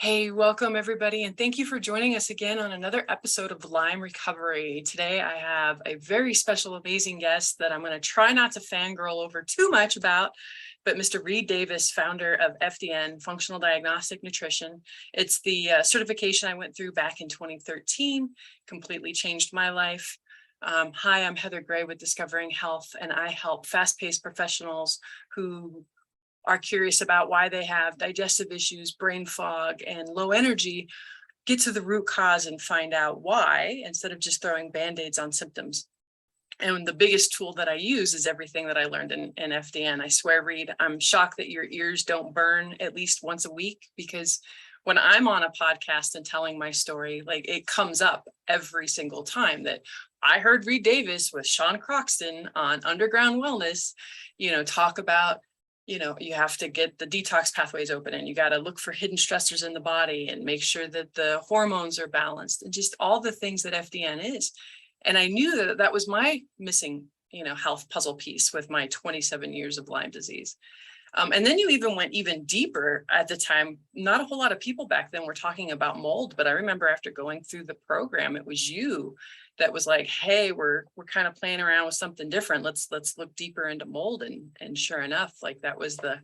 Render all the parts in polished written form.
Hey, welcome everybody, and thank you for joining us again on another episode of Lyme Recovery. Today I have a very special, amazing guest that I'm going to try not to fangirl over too much about, but Mr. Reed Davis, founder of FDN, Functional Diagnostic Nutrition. It's the certification I went through back in 2013, completely changed my life. Hi, I'm Heather Gray with Discovering Health, and I help fast-paced professionals who are curious about why they have digestive issues, brain fog, and low energy, get to the root cause and find out why, instead of just throwing Band-Aids on symptoms. And the biggest tool that I use is everything that I learned in FDN. I swear, Reed, I'm shocked that your ears don't burn at least once a week, because when I'm on a podcast and telling my story, like, it comes up every single time that I heard Reed Davis with Sean Croxton on Underground Wellness, talk about, you have to get the detox pathways open, and you got to look for hidden stressors in the body and make sure that the hormones are balanced, and just all the things that FDN is. And I knew that that was my missing, health puzzle piece with my 27 years of Lyme disease. And then you even went even deeper at the time. Not a whole lot of people back then were talking about mold, but I remember after going through the program, it was you that was like, hey, we're kind of playing around with something different. Let's look deeper into mold. And sure enough, like that was the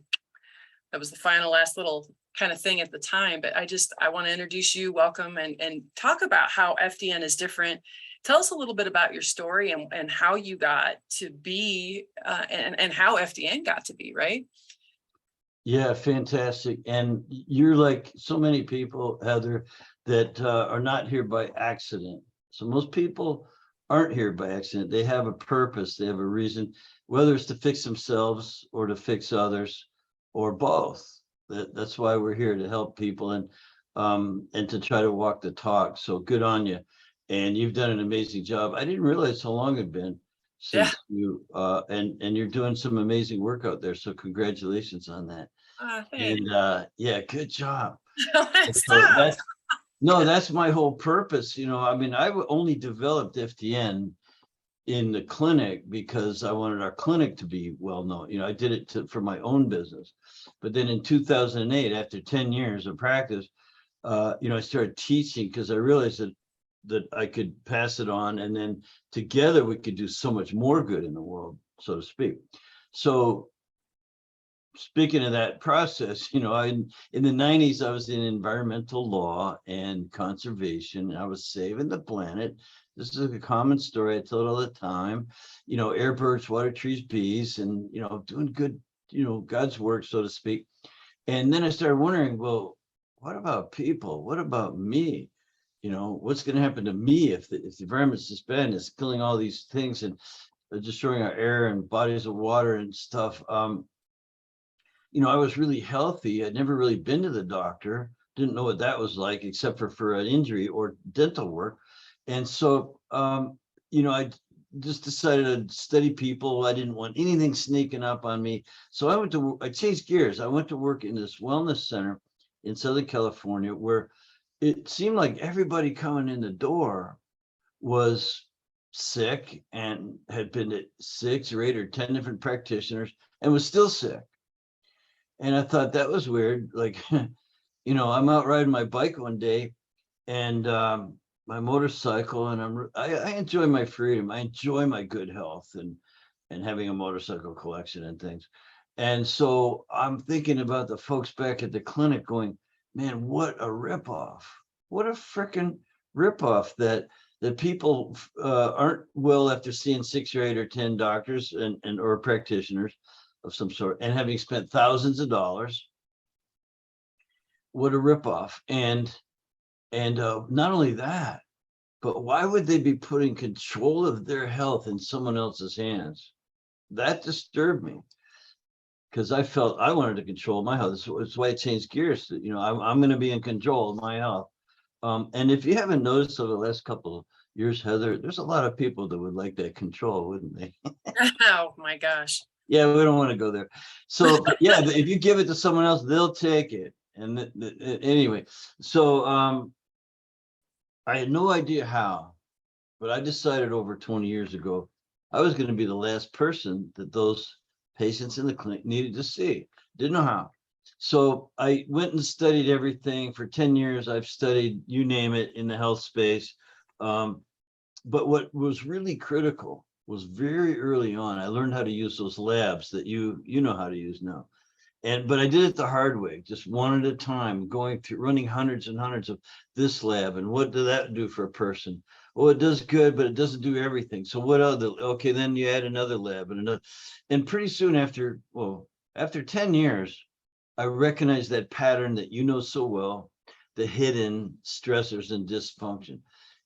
final last little kind of thing at the time. But I want to introduce you, welcome, and talk about how FDN is different. Tell us a little bit about your story and how you got to be and how FDN got to be, right? Yeah, fantastic. And you're like so many people, Heather, that are not here by accident. So most people aren't here by accident. They have a purpose. They have a reason, whether it's to fix themselves or to fix others or both. That's why we're here, to help people and to try to walk the talk. So good on you. And you've done an amazing job. I didn't realize how long it'd been since you and you're doing some amazing work out there. So congratulations on that. And yeah, good job. So that's my whole purpose. I mean, I only developed FDN in the clinic because I wanted our clinic to be well known. I did it for my own business. But then in 2008, after 10 years of practice, I started teaching because I realized that I could pass it on, and then together we could do so much more good in the world, so to speak. So speaking of that process, in the 90s, I was in environmental law and conservation. I was saving the planet. This is a common story I tell it all the time. Air, birds, water, trees, bees, and, doing good, God's work, so to speak. And then I started wondering, well, what about people? What about me? What's going to happen to me if the environment's this bad and it's killing all these things and destroying our air and bodies of water and stuff? I was really healthy. I'd never really been to the doctor, didn't know what that was like, except for an injury or dental work. And so, I just decided to study people. I didn't want anything sneaking up on me. So I changed gears. I went to work in this wellness center in Southern California, where it seemed like everybody coming in the door was sick and had been to 6 or 8 or 10 different practitioners and was still sick. And I thought that was weird. Like, I'm out riding my bike one day and my motorcycle, and I enjoy my freedom. I enjoy my good health and having a motorcycle collection and things. And so I'm thinking about the folks back at the clinic going, man, what a ripoff. What a freaking ripoff that people aren't well after seeing 6 or 8 or 10 doctors and or practitioners of some sort, and having spent thousands of dollars. What a ripoff. And not only that, but why would they be putting control of their health in someone else's hands? That disturbed me, because I felt I wanted to control my health. That's why I changed gears. I'm going to be in control of my health. And if you haven't noticed over the last couple of years, Heather, there's a lot of people that would like that control, wouldn't they? Oh my gosh. Yeah, we don't want to go there. So, but yeah, if you give it to someone else, they'll take it. And anyway, so I had no idea how, but I decided over 20 years ago, I was going to be the last person that those patients in the clinic needed to see. Didn't know how. So I went and studied everything for 10 years. I've studied, you name it, in the health space. But what was really critical was very early on, I learned how to use those labs that you know how to use now. But I did it the hard way, just one at a time, going through running hundreds and hundreds of this lab. And what does that do for a person? Oh, it does good, but it doesn't do everything. So what other? Okay, then you add another lab and another. And pretty soon after 10 years, I recognized that pattern that you know so well, the hidden stressors and dysfunction.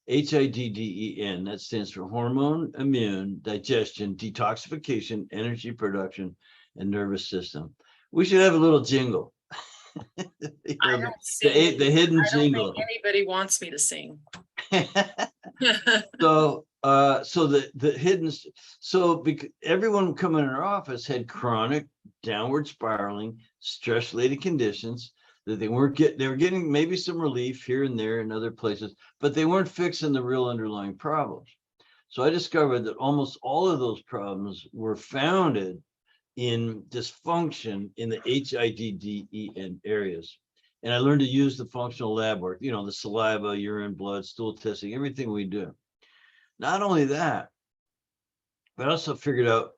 HIDDEN, that stands for hormone, immune, digestion, detoxification, energy production, and nervous system. We should have a little jingle. I don't sing. The hidden I don't jingle. think anybody wants me to sing. So the hidden, everyone coming in our office had chronic downward spiraling, stress-related conditions that they were getting maybe some relief here and there in other places, but they weren't fixing the real underlying problems. So I discovered that almost all of those problems were founded in dysfunction in the HIDDEN areas. And I learned to use the functional lab work, the saliva, urine, blood, stool testing, everything we do. Not only that, but I also figured out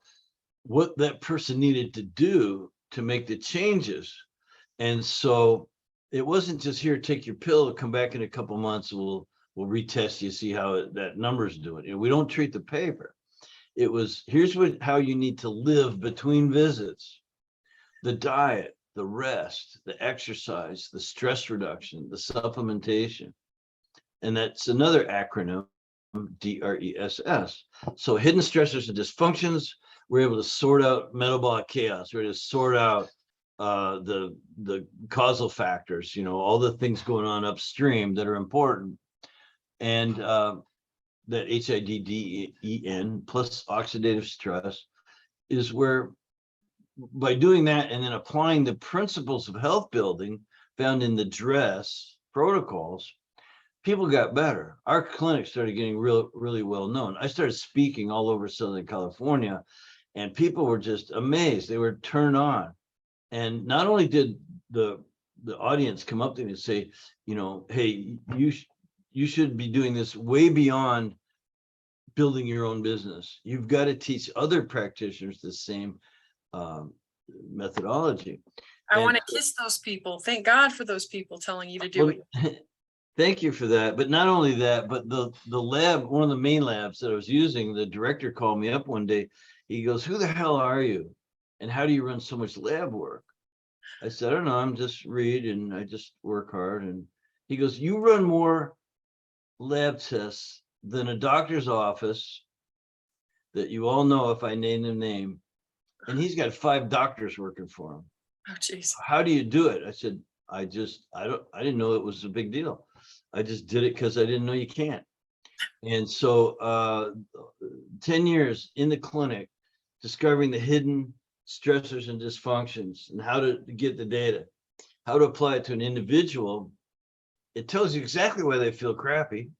what that person needed to do to make the changes. And so it wasn't just, here, take your pill, come back in a couple months, we'll retest you, see how that number's doing. We don't treat the paper. It was, here's how you need to live between visits: the diet, the rest, the exercise, the stress reduction, the supplementation. And that's another acronym, DRESS. So hidden stressors and dysfunctions, we're able to sort out metabolic chaos. We're able to sort out the causal factors, all the things going on upstream that are important. And that HIDDEN plus oxidative stress is where, by doing that and then applying the principles of health building found in the DRESS protocols, people got better. Our clinic started getting really well known. I started speaking all over Southern California, and people were just amazed. They were turned on. And not only did the audience come up to me and say, hey, you should be doing this way beyond building your own business. You've got to teach other practitioners the same methodology. I want to kiss those people. Thank God for those people telling you to do it. Thank you for that. But not only that, but the lab, one of the main labs that I was using, the director called me up one day. He goes, who the hell are you? And how do you run so much lab work? I said, I don't know, I'm just Reed and I just work hard. And he goes, you run more lab tests than a doctor's office that you all know if I name the name. And he's got 5 doctors working for him. Oh, geez. How do you do it? I said, I didn't know it was a big deal. I just did it because I didn't know you can't. And so 10 years in the clinic, discovering the hidden stressors and dysfunctions and how to get the data, how to apply it to an individual. It tells you exactly why they feel crappy,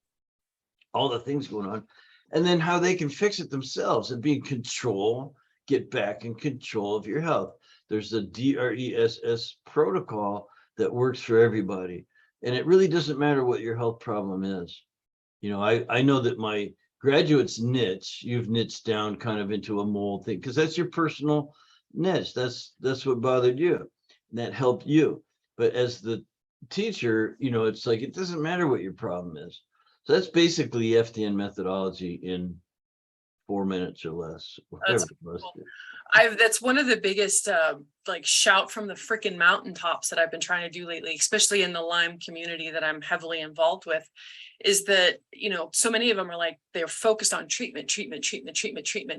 all the things going on, and then how they can fix it themselves and be in control, get back in control of your health. There's the DRESS protocol that works for everybody. And it really doesn't matter what your health problem is. I know that my graduates niche, you've niched down kind of into a mold thing, because that's your personal niche. That's what bothered you. And that helped you. But as the teacher, it's like, it doesn't matter what your problem is. So that's basically FDN methodology in 4 minutes or less. That's cool. That's one of the biggest shout from the freaking mountaintops that I've been trying to do lately, especially in the Lyme community that I'm heavily involved with, is that, so many of them are like, they're focused on treatment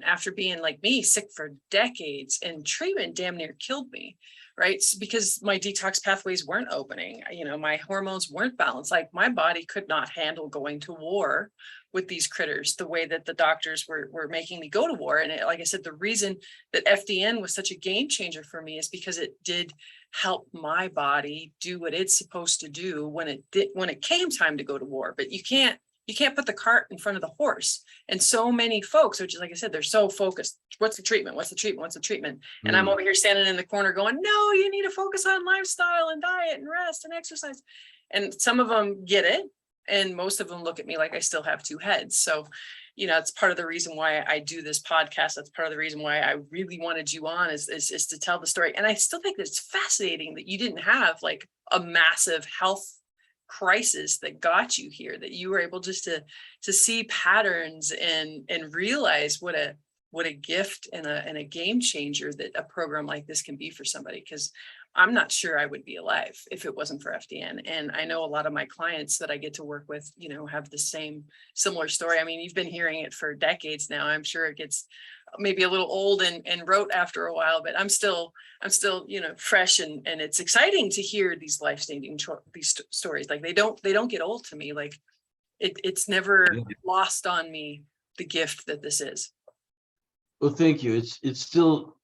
after being like me, sick for decades, and treatment damn near killed me. Right. Because my detox pathways weren't opening, my hormones weren't balanced. Like, my body could not handle going to war with these critters the way that the doctors were making me go to war. And like I said, the reason that FDN was such a game changer for me is because it did help my body do what it's supposed to do when it came time to go to war. But you can't you can't put the cart in front of the horse. And so many folks, which is like I said, they're so focused. What's the treatment? What's the treatment? What's the treatment? And I'm over here standing in the corner going, no, you need to focus on lifestyle and diet and rest and exercise. And some of them get it. And most of them look at me like I still have two heads. So, you know, it's part of the reason why I do this podcast. That's part of the reason why I really wanted you on is to tell the story. And I still think that it's fascinating that you didn't have like a massive health crisis that got you here, that you were able just to see patterns and realize what a gift and a game changer that a program like this can be for somebody. Because I'm not sure I would be alive if it wasn't for FDN. And I know a lot of my clients that I get to work with, you know, have the similar story. I mean, you've been hearing it for decades now. I'm sure it gets maybe a little old and rote after a while, but I'm still, you know, fresh and it's exciting to hear these life-changing these stories. Like they don't get old to me. Like it's never lost on me, the gift that this is. Well, thank you. It's still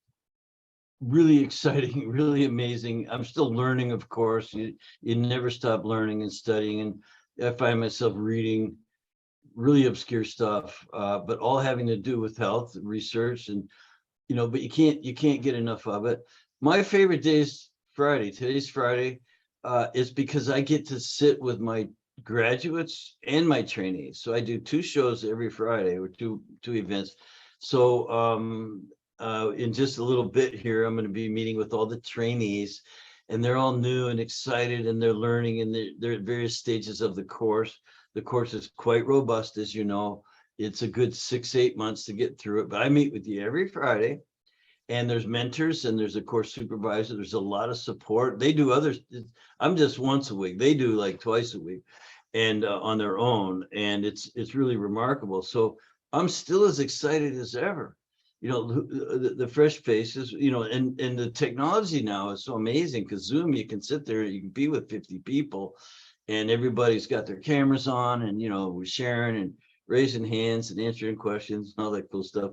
really exciting, really amazing. I'm still learning, of course. You never stop learning and studying, and I find myself reading really obscure stuff, but all having to do with health research, and you know, but you can't get enough of it. My favorite day is Friday. Today's Friday. It's because I get to sit with my graduates and my trainees. So I do 2 shows every Friday, or two events. So in just a little bit here, I'm going to be meeting with all the trainees, and they're all new and excited, and they're learning, and they're at various stages of the course. The course is quite robust, as you know. It's a good 6-8 months to get through it, but I meet with you every Friday, and there's mentors and there's a course supervisor. There's a lot of support. They do others. I'm just once a week. They do like twice a week, and on their own, and it's really remarkable. So I'm still as excited as ever. You know, the fresh faces, you know, and the technology now is so amazing, because Zoom, you can sit there, you can be with 50 people, and everybody's got their cameras on, and, you know, we're sharing and raising hands and answering questions and all that cool stuff.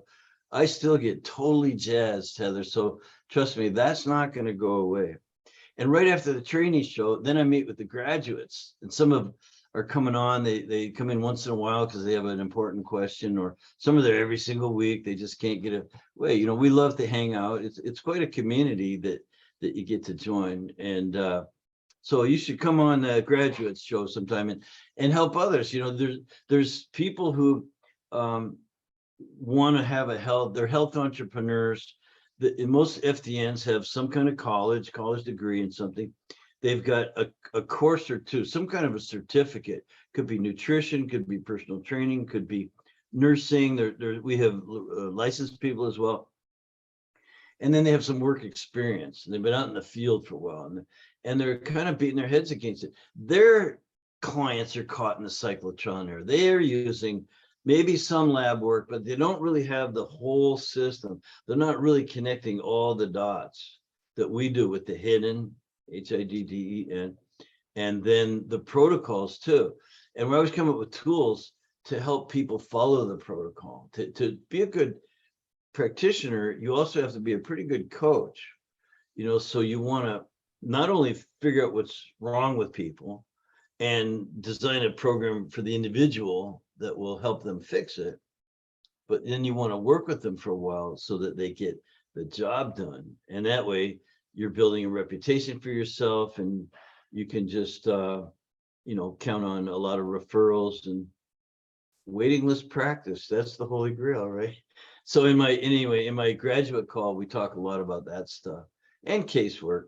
I still get totally jazzed, Heather. So trust me, that's not going to go away. And right after the trainee show, then I meet with the graduates, and some of are coming on. They come in once in a while because they have an important question, or some are there every single week. They just can't get away. You know, we love to hang out. It's quite a community that you get to join. And so you should come on the graduates show sometime and help others. You know, there's people who want to have they're health entrepreneurs. Most FDNs have some kind of college degree in something. They've got a course or two, some kind of a certificate. Could be nutrition, could be personal training, could be nursing. We have licensed people as well. And then they have some work experience. They've been out in the field for a while, and they're kind of beating their heads against it. Their clients are caught in the cyclotron there. They're using maybe some lab work, but they don't really have the whole system. They're not really connecting all the dots that we do with the hidden, HIDDEN, and then the protocols too. And we always come up with tools to help people follow the protocol. To be a good practitioner, you also have to be a pretty good coach. You know, so you want to not only figure out what's wrong with people and design a program for the individual that will help them fix it, but then you want to work with them for a while so that they get the job done. And that way you're building a reputation for yourself, and you can just, you know, count on a lot of referrals and waiting list practice. That's the holy grail, right? So in my graduate call, we talk a lot about that stuff and casework.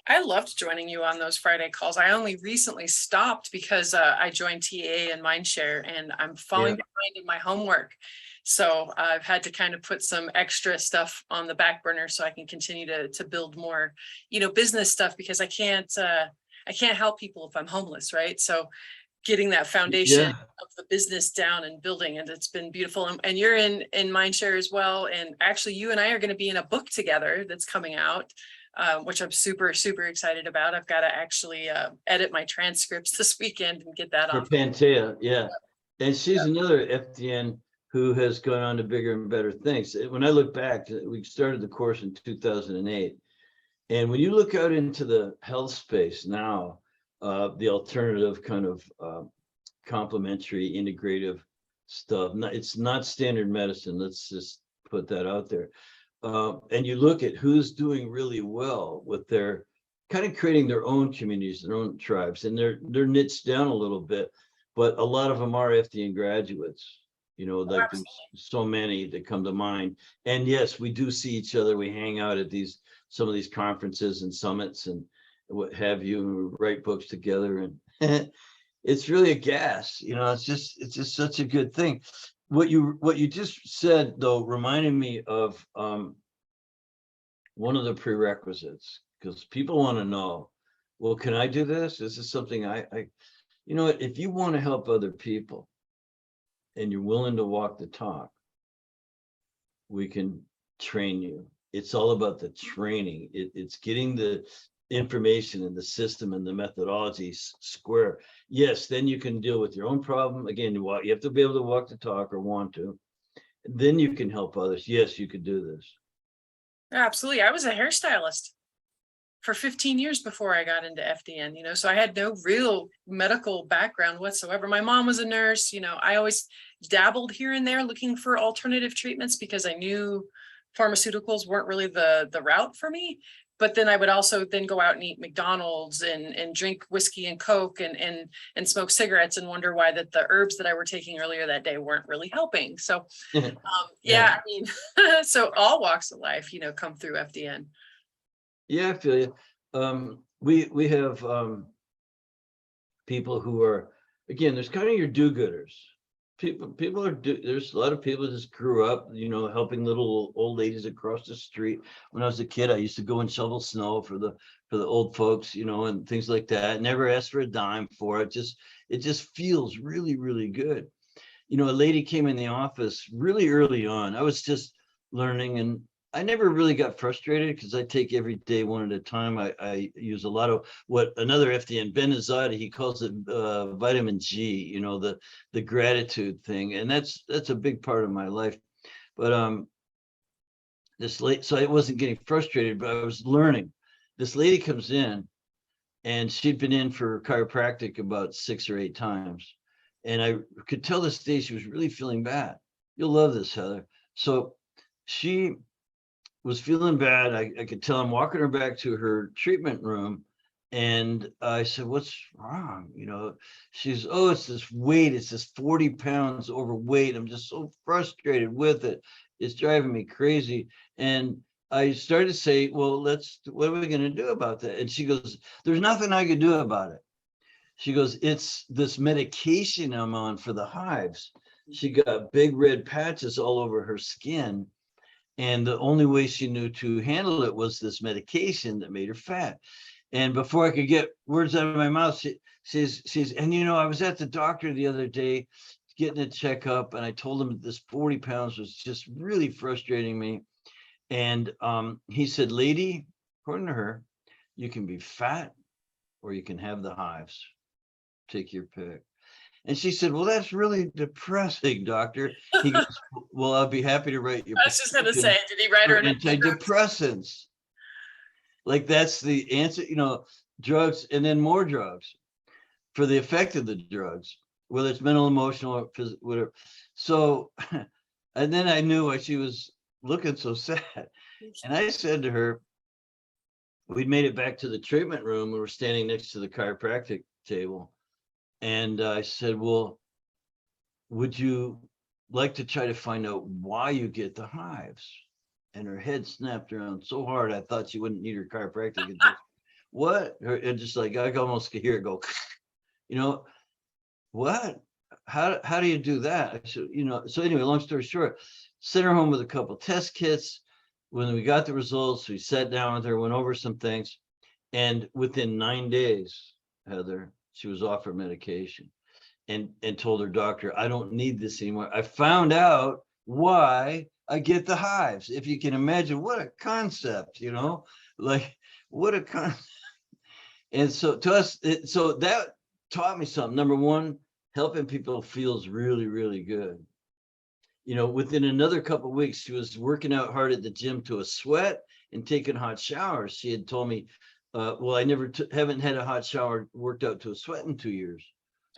I loved joining you on those Friday calls. I only recently stopped because I joined TA and Mindshare, and I'm falling behind in my homework. So I've had to kind of put some extra stuff on the back burner so I can continue to build more, you know, business stuff, because I can't help people if I'm homeless, right? So getting that foundation of the business down and building, and it's been beautiful. And you're in Mindshare as well. And actually you and I are going to be in a book together that's coming out, which I'm super, super excited about. I've got to actually edit my transcripts this weekend and get that For off. Pantea, yeah. And she's another FDN who has gone on to bigger and better things. When I look back, we started the course in 2008. And when you look out into the health space now, the alternative kind of complementary, integrative stuff. It's not standard medicine. Let's just put that out there. And you look at who's doing really well with their kind of creating their own communities, their own tribes, and they're niched down a little bit, but a lot of them are FDN graduates. Like there's so many that come to mind. And yes, we do see each other. We hang out at some of these conferences and summits and what have you, and we write books together, and it's really a gas. It's just such a good thing. What you just said though reminded me of one of the prerequisites, because people want to know, well, can I do this? This is something if you want to help other people and you're willing to walk the talk, we can train you. It's all about the training. It's getting the information and the system and the methodology square. Yes, then you can deal with your own problem. Again, you have to be able to walk the talk or want to. Then you can help others. Yes, you could do this. Absolutely. I was a hairstylist for 15 years before I got into FDN, so I had no real medical background whatsoever. My mom was a nurse, I always dabbled here and there looking for alternative treatments because I knew pharmaceuticals weren't really the route for me. But then I would also then go out and eat McDonald's and drink whiskey and Coke and smoke cigarettes and wonder why that the herbs that I were taking earlier that day weren't really helping. So I mean, so all walks of life, come through FDN. Yeah, I feel you. We have people who are, again, there's kind of your do-gooders. There's a lot of people that just grew up, helping little old ladies across the street. When I was a kid, I used to go and shovel snow for the old folks, and things like that. Never asked for a dime for it. It just feels really, really good. A lady came in the office really early on. I was just learning, and I never really got frustrated because I take every day one at a time. I use a lot of what another FDN, Ben Azadi, he calls it vitamin G, the gratitude thing. And that's a big part of my life. But so I wasn't getting frustrated, but I was learning. This lady comes in and she'd been in for chiropractic about 6 or 8 times. And I could tell this day she was really feeling bad. You'll love this, Heather. So she was feeling bad. I could tell. I'm walking her back to her treatment room, and I said, "What's wrong?" She's, "Oh, it's this weight. It's this 40 pounds overweight. I'm just so frustrated with it. It's driving me crazy." And I started to say, "Well, what are we going to do about that?" And she goes, "There's nothing I could do about it." She goes, "It's this medication I'm on for the hives." She got big red patches all over her skin. And the only way she knew to handle it was this medication that made her fat. And before I could get words out of my mouth, she's, and I was at the doctor the other day getting a checkup, and I told him that this 40 pounds was just really frustrating me. And he said, "Lady," according to her, "you can be fat or you can have the hives. Take your pick." And she said, "Well, that's really depressing, doctor." He goes, "Well, I'll be happy to write you." I was just going to say, did he write her antidepressants? Like, that's the answer, drugs and then more drugs for the effect of the drugs, whether it's mental, emotional, or physical, whatever. So, and then I knew why she was looking so sad. And I said to her, we'd made it back to the treatment room. We were standing next to the chiropractic table. And I said, "Well, would you like to try to find out why you get the hives?" And her head snapped around so hard, I thought she wouldn't need her chiropractic. What? And just like, I almost could hear it go, what? How do you do that? I said, so anyway, long story short, sent her home with a couple test kits. When we got the results, we sat down with her, went over some things. And within 9 days, Heather, she was off her medication and told her doctor, "I don't need this anymore. I found out why I get the hives." If you can imagine, what a concept, like what a concept. And so to us, so that taught me something. Number one, helping people feels really, really good. Within another couple of weeks, she was working out hard at the gym to a sweat and taking hot showers. She had told me, "Well, I never haven't had a hot shower, worked out to a sweat in 2 years."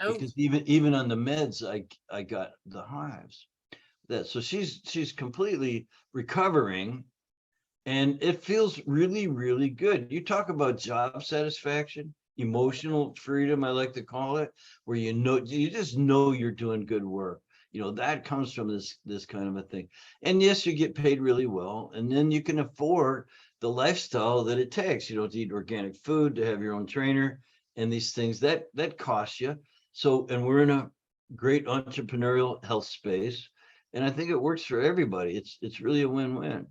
Oh, because even on the meds, I got the hives. So she's completely recovering, and it feels really, really good. You talk about job satisfaction, emotional freedom, I like to call it, where you just know you're doing good work. That comes from this kind of a thing. And yes, you get paid really well, and then you can afford the lifestyle that it takes, to eat organic food, to have your own trainer, and these things that cost you. So, and we're in a great entrepreneurial health space, and I think it works for everybody. It's really a win-win.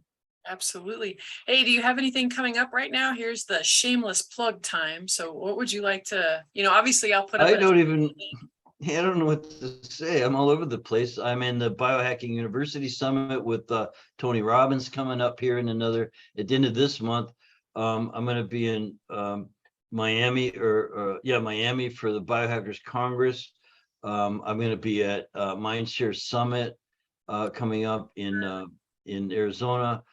absolutely. Hey, do you have anything coming up right now? Here's the shameless plug time. So what would you like to, obviously I'll put up I don't know what to say. I'm all over the place. I'm in the Biohacking University Summit with Tony Robbins coming up here in at the end of this month. I'm going to be in Miami Miami for the Biohackers Congress. I'm going to be at Mindshare Summit coming up in Arizona.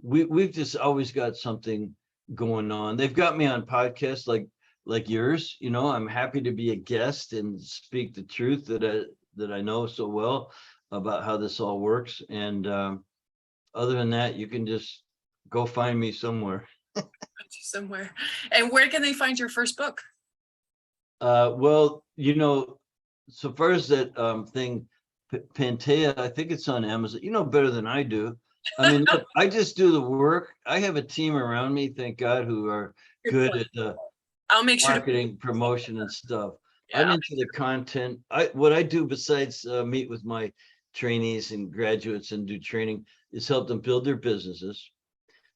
We've just always got something going on. They've got me on podcasts like yours. I'm happy to be a guest and speak the truth that I know so well about how this all works. And other than that, you can just go find me somewhere. somewhere. And where can they find your first book? Well, so far as that thing, Pantea, I think it's on Amazon. You know better than I do. I mean, look, I just do the work. I have a team around me, thank God, who are good at the I'll make sure to marketing, promotion, and stuff. I'm yeah. into the content. What I do besides meet with my trainees and graduates and do training is help them build their businesses.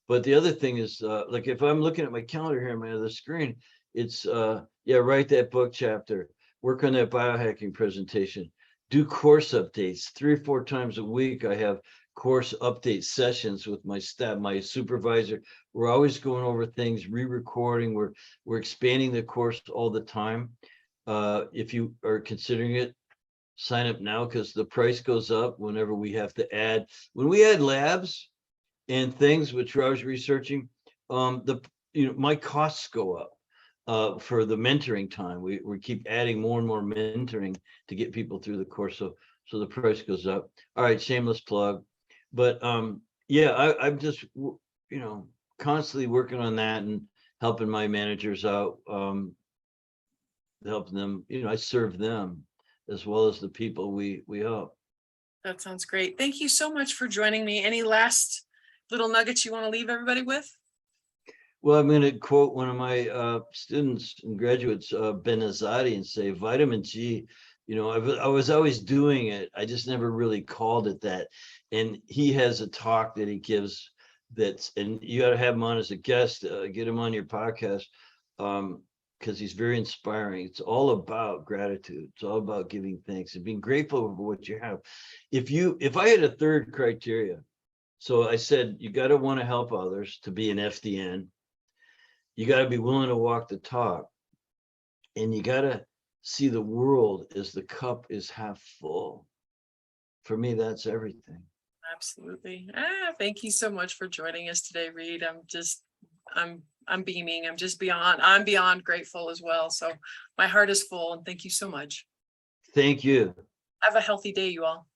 But the other thing is, like if I'm looking at my calendar here on my other screen, it's write that book chapter, work on that biohacking presentation, do course updates 3 or 4 times a week. I have course update sessions with my staff, my supervisor. We're always going over things, re-recording. We're expanding the course all the time. If you are considering it, sign up now because the price goes up whenever we have to add. When we add labs and things which I was researching, my costs go up for the mentoring time. We keep adding more and more mentoring to get people through the course. So the price goes up. All right, shameless plug. But I'm just, constantly working on that and helping my managers out, helping them, I serve them as well as the people we help. That sounds great. Thank you so much for joining me. Any last little nuggets you want to leave everybody with? Well, I'm going to quote one of my students and graduates, Ben Azadi, and say, vitamin G, I was always doing it. I just never really called it that. And he has a talk that he gives and you got to have him on as a guest, get him on your podcast, because he's very inspiring. It's all about gratitude. It's all about giving thanks and being grateful for what you have. If I had a third criteria, so I said, you got to want to help others to be an FDN. You got to be willing to walk the talk, and you got to see the world as the cup is half full. For me, that's everything. Absolutely. Thank you so much for joining us today, Reed. I'm beaming. I'm beyond grateful as well. So my heart is full, and thank you so much. Thank you. Have a healthy day, you all.